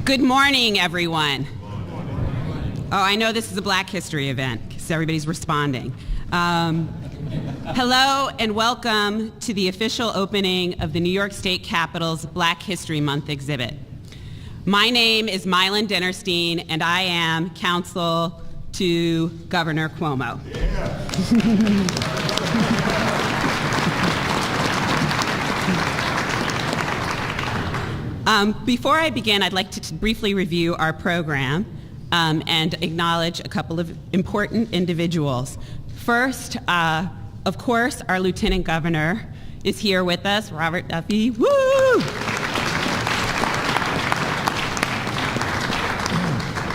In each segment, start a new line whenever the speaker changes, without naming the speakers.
Good morning, everyone. Oh, I know this is a Black History event because everybody's responding. Hello and welcome to the official opening of the New York State Capitol's Black History Month exhibit. My name is Mylan Dennerstein, and I am counsel to Governor Cuomo. Before I begin, I'd like to briefly review our program and acknowledge a couple of important individuals. First, of course, our Lieutenant Governor is here with us, Robert Duffy. Woo!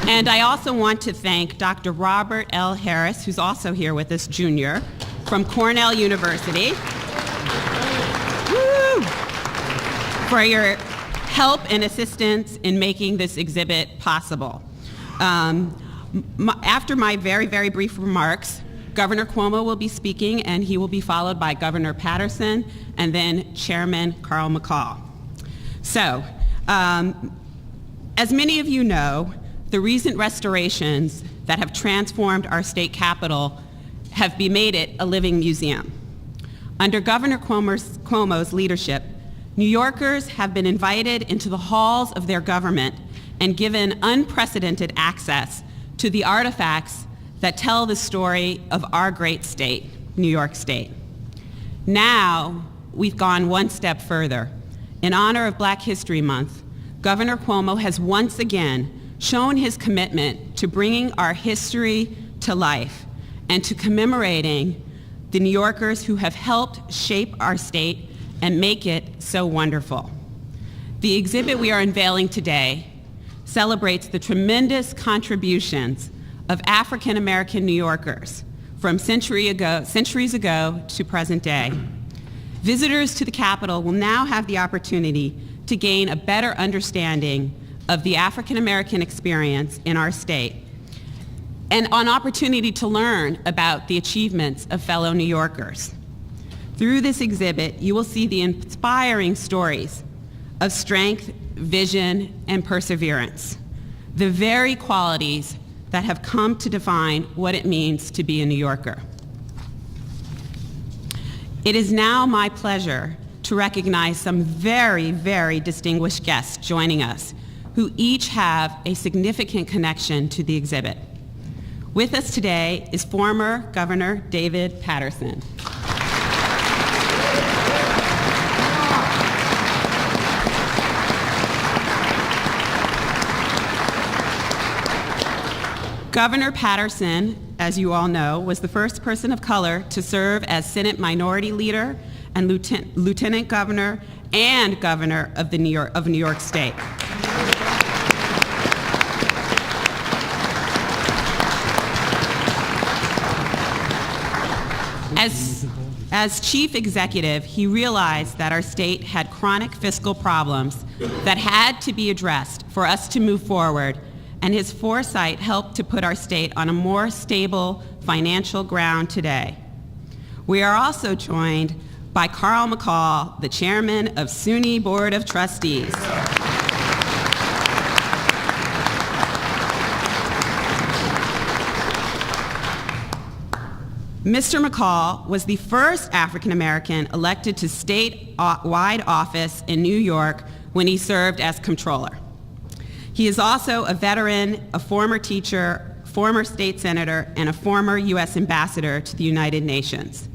And I also want to thank Dr. Robert L. Harris, who's also here with us, Jr., from Cornell University, woo! For your help and assistance in making this exhibit possible. After my very, very brief remarks, Governor Cuomo will be speaking, and he will be followed by Governor Patterson and then Chairman Carl McCall. So, as many of you know, the recent restorations that have transformed our state capitol have made it a living museum. Under Governor Cuomo's leadership, New Yorkers have been invited into the halls of their government and given unprecedented access to the artifacts that tell the story of our great state, New York State. Now, we've gone one step further. In honor of Black History Month, Governor Cuomo has once again shown his commitment to bringing our history to life and to commemorating the New Yorkers who have helped shape our state and make it so wonderful. The exhibit we are unveiling today celebrates the tremendous contributions of African American New Yorkers from centuries ago to present day. Visitors to the Capitol will now have the opportunity to gain a better understanding of the African American experience in our state and an opportunity to learn about the achievements of fellow New Yorkers. Through this exhibit, you will see the inspiring stories of strength, vision, and perseverance, the very qualities that have come to define what it means to be a New Yorker. It is now my pleasure to recognize some very, very distinguished guests joining us, who each have a significant connection to the exhibit. With us today is former Governor David Patterson. Governor Patterson, as you all know, was the first person of color to serve as Senate Minority Leader and Lieutenant Governor and Governor of New York State. As chief executive, he realized that our state had chronic fiscal problems that had to be addressed for us to move forward, and his foresight helped to put our state on a more stable financial ground today. We are also joined by Carl McCall, the chairman of SUNY Board of Trustees. Mr. McCall was the first African American elected to statewide office in New York when he served as comptroller. He is also a veteran, a former teacher, former state senator, and a former U.S. ambassador to the United Nations.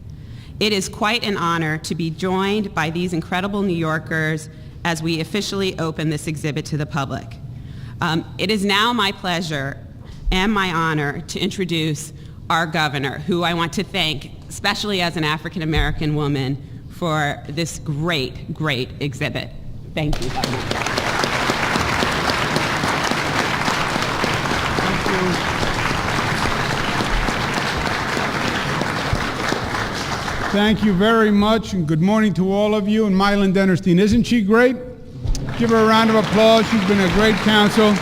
It is quite an honor to be joined by these incredible New Yorkers as we officially open this exhibit to the public. It is now my pleasure and my honor to introduce our governor, who I want to thank, especially as an African American woman, for this great, great exhibit. Thank you, Governor.
Thank you very much, and good morning to all of you. And Mylan Dennerstein, isn't she great? Give her a round of applause. She's been a great counsel.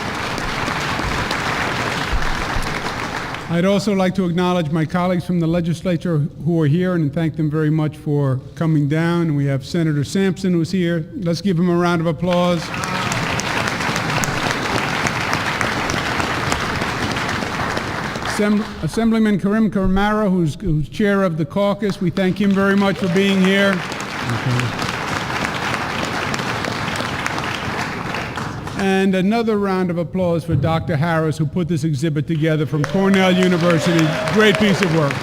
I'd also like to acknowledge my colleagues from the legislature who are here and thank them very much for coming down. And we have Senator Sampson who's here. Let's give him a round of applause. Assemblyman Karim Kamara, who's chair of the caucus. We thank him very much for being here. And another round of applause for Dr. Harris, who put this exhibit together from Cornell University. Great piece of work.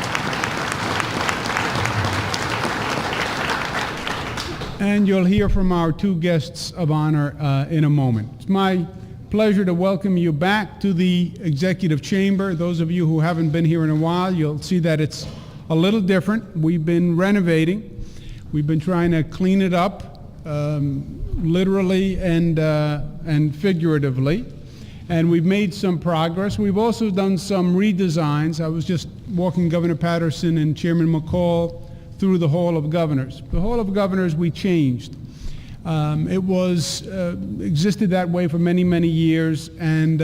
And you'll hear from our two guests of honor in a moment. It's my pleasure to welcome you back to the Executive Chamber. Those of you who haven't been here in a while, you'll see that it's a little different. We've been renovating. We've been trying to clean it up, literally and figuratively. And we've made some progress. We've also done some redesigns. I was just walking Governor Patterson and Chairman McCall through the Hall of Governors. The Hall of Governors we changed. It was existed that way for many, many years, and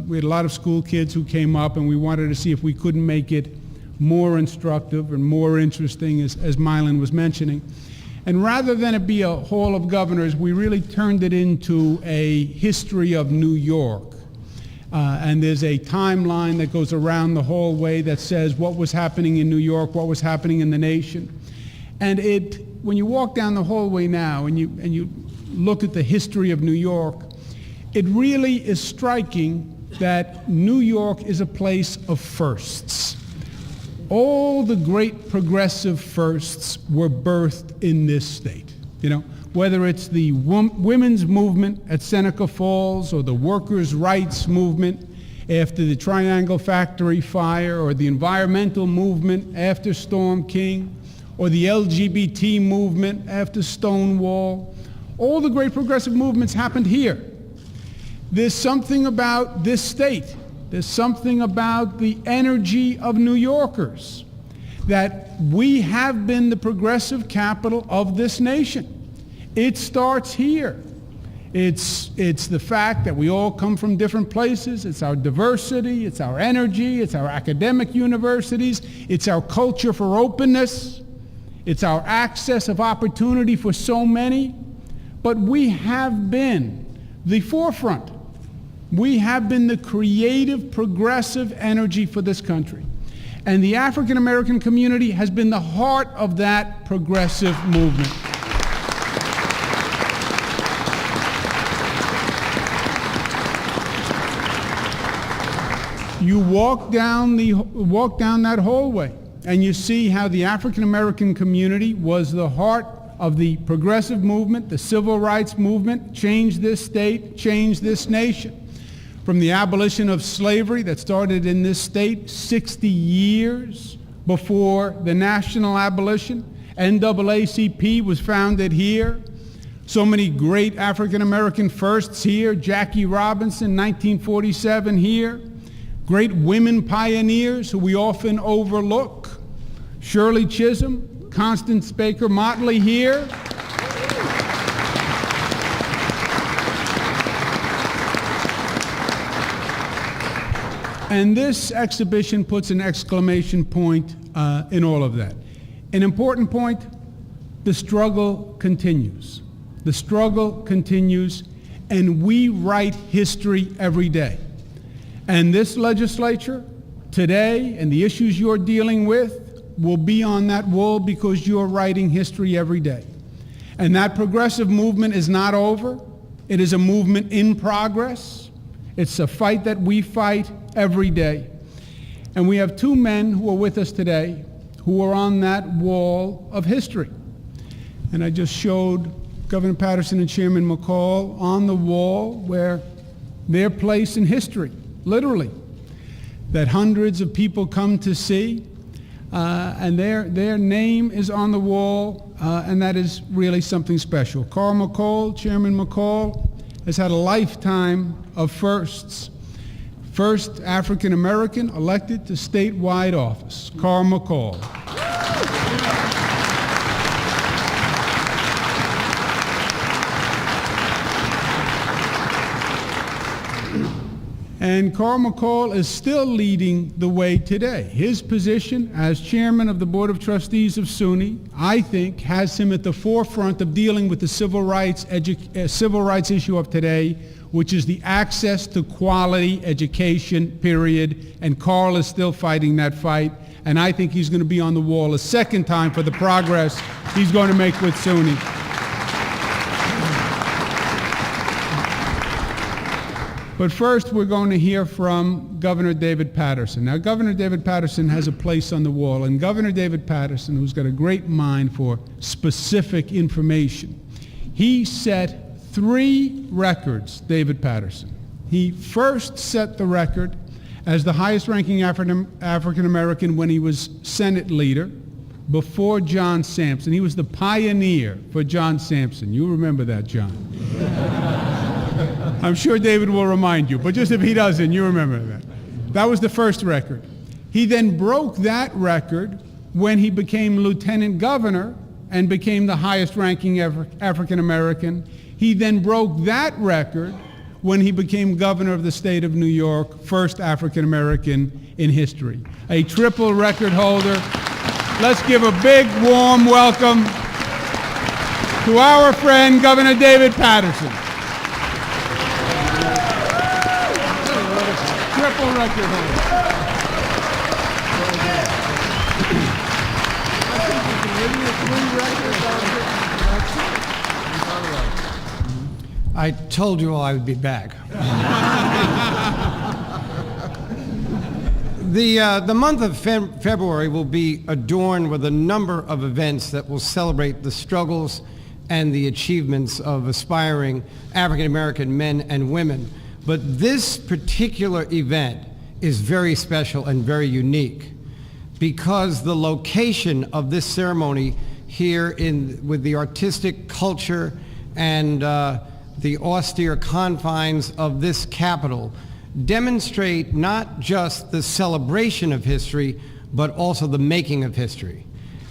we had a lot of school kids who came up, and we wanted to see if we couldn't make it more instructive and more interesting, as Mylan was mentioning. And rather than it be a Hall of Governors, we really turned it into a history of New York. And there's a timeline that goes around the hallway that says what was happening in New York, what was happening in the nation. And when you walk down the hallway now and you look at the history of New York, it really is striking that New York is a place of firsts. All the great progressive firsts were birthed in this state. You know, whether it's the women's movement at Seneca Falls or the workers' rights movement after the Triangle Factory fire, or the environmental movement after Storm King, or the LGBT movement after Stonewall. All the great progressive movements happened here. There's something about this state. There's something about the energy of New Yorkers, that we have been the progressive capital of this nation. It starts here. It's the fact that we all come from different places. It's our diversity. It's our energy. It's our academic universities. It's our culture for openness. It's our access of opportunity for so many. But we have been the forefront. We have been the creative, progressive energy for this country. And the African American community has been the heart of that progressive movement. You walk down that hallway and you see how the African American community was the heart of the progressive movement, the civil rights movement, changed this state, changed this nation. From the abolition of slavery that started in this state 60 years before the national abolition, NAACP was founded here. So many great African American firsts here. Jackie Robinson, 1947 here. Great women pioneers who we often overlook. Shirley Chisholm, Constance Baker Motley here. And this exhibition puts an exclamation point in all of that. An important point, the struggle continues. The struggle continues, and we write history every day. And this legislature, today, and the issues you're dealing with will be on that wall because you're writing history every day. And that progressive movement is not over. It is a movement in progress. It's a fight that we fight every day. And we have two men who are with us today who are on that wall of history. And I just showed Governor Patterson and Chairman McCall on the wall where their place in history, literally, that hundreds of people come to see, and their name is on the wall, and that is really something special. Carl McCall, Chairman McCall, has had a lifetime of firsts. First African American elected to statewide office, Carl McCall. And Carl McCall is still leading the way today. His position as chairman of the Board of Trustees of SUNY, I think, has him at the forefront of dealing with the civil rights issue of today, which is the access to quality education, period. And Carl is still fighting that fight. And I think he's going to be on the wall a second time for the progress he's going to make with SUNY. But first, we're going to hear from Governor David Paterson. Now, Governor David Paterson has a place on the wall, and Governor David Paterson, who's got a great mind for specific information, he set 3 records, David Paterson. He first set the record as the highest-ranking African American when he was Senate leader before John Sampson. He was the pioneer for John Sampson. You remember that, John. I'm sure David will remind you, but just if he doesn't, you remember that. That was the first record. He then broke that record when he became lieutenant governor and became the highest-ranking African American. He then broke that record when he became governor of the state of New York, first African American in history. A triple record holder. Let's give a big, warm welcome to our friend, Governor David Paterson. Triple record holder.
I told you all I would be back. The month of February will be adorned with a number of events that will celebrate the struggles and the achievements of aspiring African American men and women. But this particular event is very special and very unique because the location of this ceremony here with the artistic culture and the austere confines of this capital demonstrate not just the celebration of history, but also the making of history.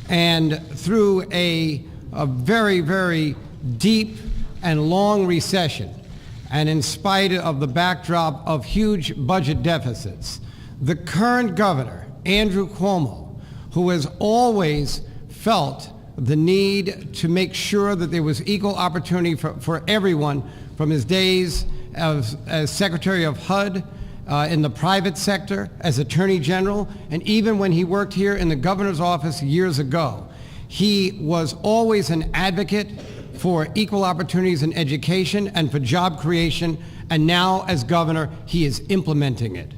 And through a very, very deep and long recession, and in spite of the backdrop of huge budget deficits, the current governor, Andrew Cuomo, who has always felt the need to make sure that there was equal opportunity for everyone from his days as Secretary of HUD, in the private sector, as Attorney General, and even when he worked here in the governor's office years ago. He was always an advocate for equal opportunities in education and for job creation, and now as governor, he is implementing it.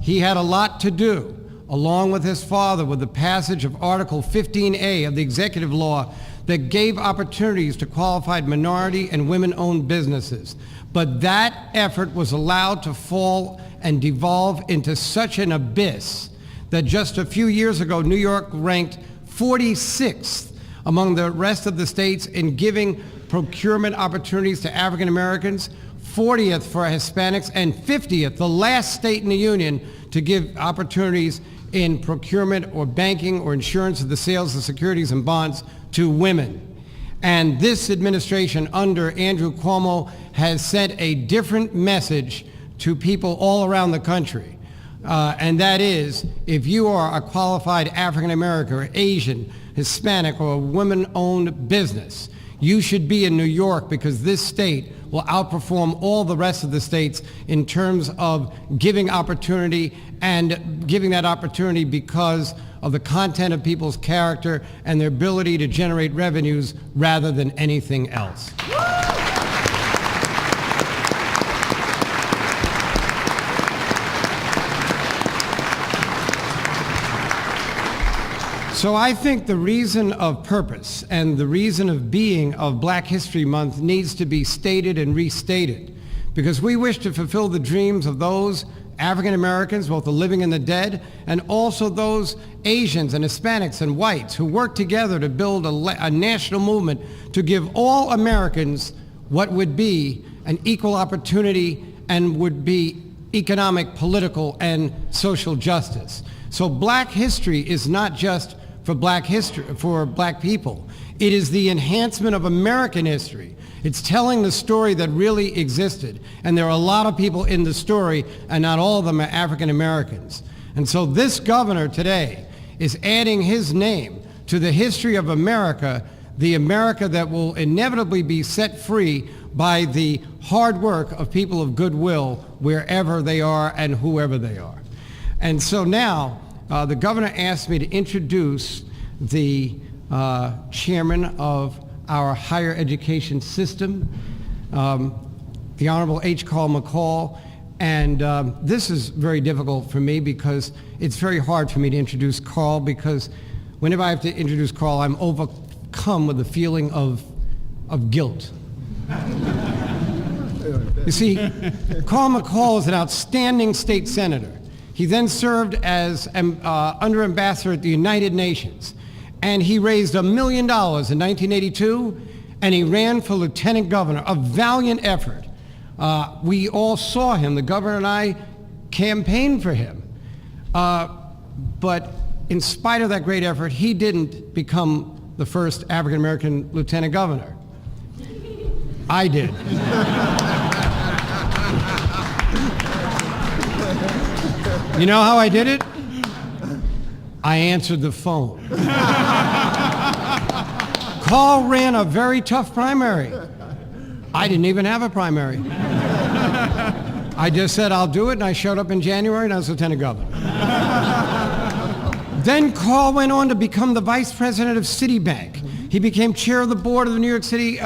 He had a lot to do, along with his father, with the passage of Article 15A of the executive law that gave opportunities to qualified minority and women-owned businesses. But that effort was allowed to fall and devolve into such an abyss that just a few years ago, New York ranked 46th among the rest of the states in giving procurement opportunities to African Americans, 40th for Hispanics, and 50th, the last state in the union to give opportunities in procurement or banking or insurance of the sales of securities and bonds to women. And this administration under Andrew Cuomo has sent a different message to people all around the country. And that is, if you are a qualified African American or Asian, Hispanic, or a women-owned business, you should be in New York because this state will outperform all the rest of the states in terms of giving opportunity, and giving that opportunity because of the content of people's character and their ability to generate revenues rather than anything else. So I think the reason of purpose and the reason of being of Black History Month needs to be stated and restated, because we wish to fulfill the dreams of those African Americans, both the living and the dead, and also those Asians and Hispanics and whites who work together to build a national movement to give all Americans what would be an equal opportunity and would be economic, political, and social justice. So Black history is not just for Black history, for Black people. It is the enhancement of American history. It's telling the story that really existed. And there are a lot of people in the story, and not all of them are African Americans. And so this governor today is adding his name to the history of America, the America that will inevitably be set free by the hard work of people of goodwill wherever they are and whoever they are. And so now, the governor asked me to introduce the chairman of our higher education system, the Honorable H. Carl McCall. And this is very difficult for me because it's very hard for me to introduce Carl, because whenever I have to introduce Carl, I'm overcome with the feeling of guilt. You see, Carl McCall is an outstanding state senator. He then served as under ambassador at the United Nations, and he raised $1 million in 1982, and he ran for lieutenant governor, a valiant effort. We all saw him. The governor and I campaigned for him. But in spite of that great effort, he didn't become the first African-American lieutenant governor. I did. You know how I did it? I answered the phone. Carl ran a very tough primary. I didn't even have a primary. I just said, I'll do it, and I showed up in January, and I was lieutenant governor. Then Carl went on to become the vice president of Citibank. He became chair of the board of the New York City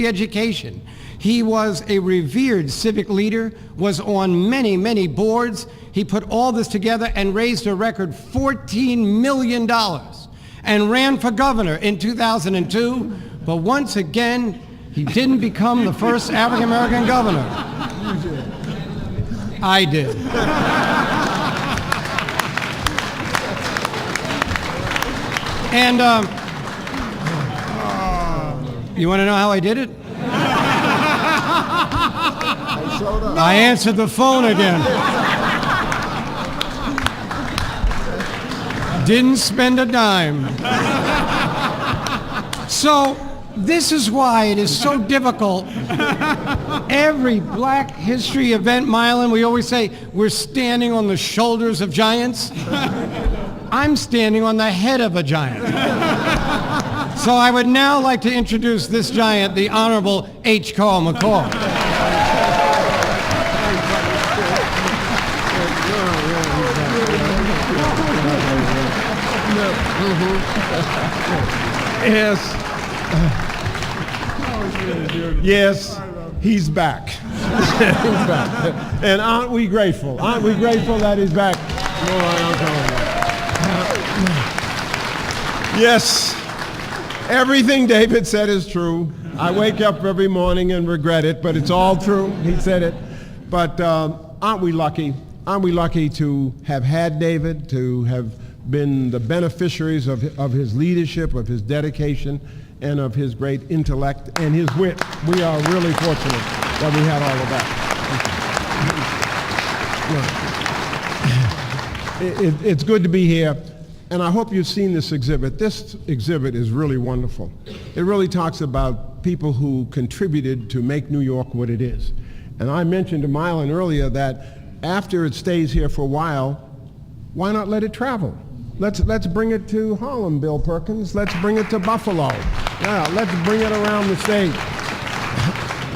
Education. He was a revered civic leader, was on many, many boards. He put all this together and raised a record $14 million and ran for governor in 2002. But once again, he didn't become the first African-American governor. I did. And you want to know how I did it? I answered the phone again. Didn't spend a dime. So this is why it is so difficult. Every Black History event, Mylan, we always say we're standing on the shoulders of giants. I'm standing on the head of a giant. So I would now like to introduce this giant, the Honorable H. Carl McCall.
Yes. Yes, he's back. He's back. And aren't we grateful? Aren't we grateful that he's back? Yes, everything David said is true. I wake up every morning and regret it, but it's all true. He said it. But aren't we lucky? Aren't we lucky to have had David, to have been the beneficiaries of his leadership, of his dedication, and of his great intellect and his wit. We are really fortunate that we had all of that. It's good to be here, and I hope you've seen this exhibit. This exhibit is really wonderful. It really talks about people who contributed to make New York what it is. And I mentioned to Mylan earlier that after it stays here for a while, why not let it travel? Let's bring it to Harlem, Bill Perkins. Let's bring it to Buffalo. Yeah, let's bring it around the state.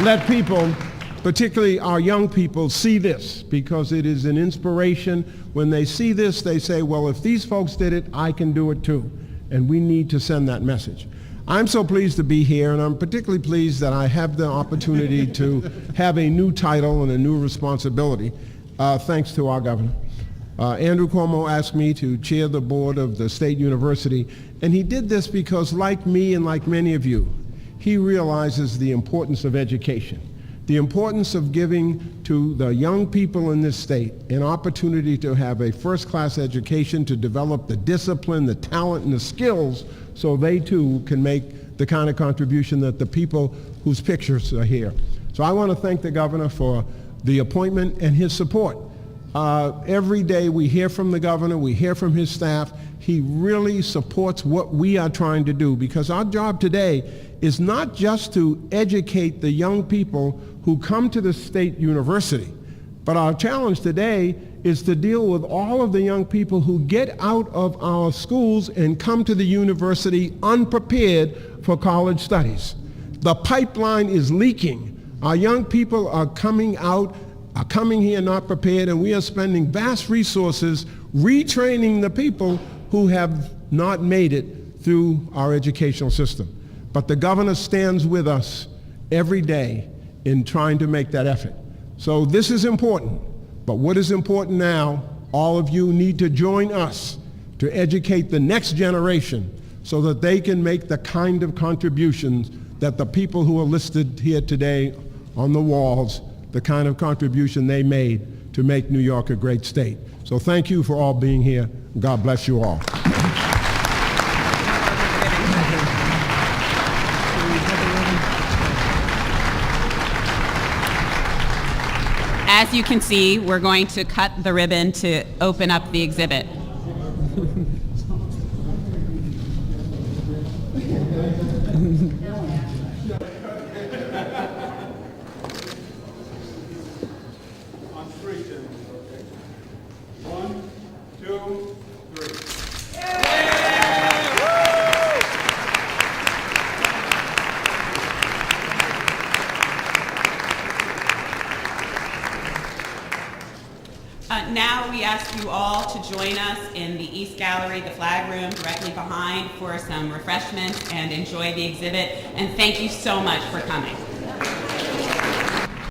Let people, particularly our young people, see this, because it is an inspiration. When they see this, they say, well, if these folks did it, I can do it too. And we need to send that message. I'm so pleased to be here, and I'm particularly pleased that I have the opportunity to have a new title and a new responsibility, thanks to our governor. Andrew Cuomo asked me to chair the board of the State University, and he did this because, like me and like many of you, he realizes the importance of education, the importance of giving to the young people in this state an opportunity to have a first-class education, to develop the discipline, the talent, and the skills so they too can make the kind of contribution that the people whose pictures are here. So I want to thank the governor for the appointment and his support. Every day we hear from the governor, we hear from his staff. He really supports what we are trying to do, because our job today is not just to educate the young people who come to the state university, but our challenge today is to deal with all of the young people who get out of our schools and come to the university unprepared for college studies. The pipeline is leaking. Our young people are coming here not prepared, and we are spending vast resources retraining the people who have not made it through our educational system. But the governor stands with us every day in trying to make that effort. So this is important. But what is important now, all of you need to join us to educate the next generation so that they can make the kind of contributions that the people who are listed here today on the walls, the kind of contribution they made to make New York a great state. So thank you for all being here. God bless you all.
As you can see, we're going to cut the ribbon to open up the exhibit.
On three, Tim. Okay. 1, 2, 3.
Now we ask you all to join us in the East Gallery, the flag room directly behind, for some refreshments and enjoy the exhibit. And thank you so much for coming.